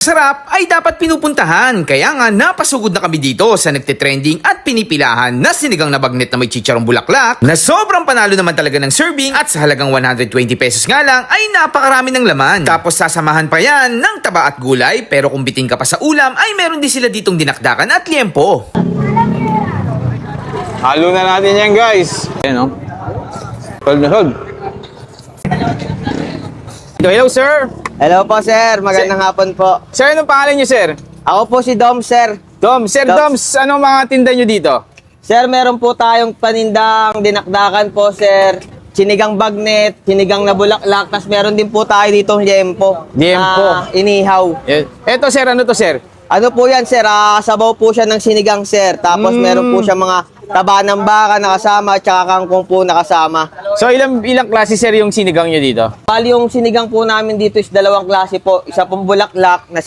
Sarap ay dapat pinupuntahan, kaya nga napasugod na kami dito sa nagtitrending at pinipilahan na sinigang na bagnet na may chicharong bulaklak na sobrang panalo naman talaga ng serving at sa halagang 120 pesos nga lang ay napakarami ng laman. Tapos sasamahan pa yan ng taba at gulay, pero kung biting ka pa sa ulam ay meron din sila ditong dinakdakan at liempo. Halo na natin yan, guys. Ayan, oh. Hold na hold. Hello, sir. Hello po, sir. Magandang hapon po. Sir, anong pangalan niyo, sir? Ako po si Dom, sir. Dom. Sir Doms. Doms, anong mga tinda niyo dito? Sir, meron po tayong panindang dinakdakan po, sir. Sinigang bagnet, sinigang na bulaklak, tas meron din po tayo dito liempo. Liempo. Na inihaw. Eto, sir, ano to, sir? Ano po yan, sir? Sabaw po siya ng sinigang, sir. Tapos meron po siya mga taba ng baka nakasama at saka kangkong po nakasama. So, ilang klase, sir, yung sinigang niyo dito? Bali, yung sinigang po namin dito is dalawang klase po. Isa pong bulaklak na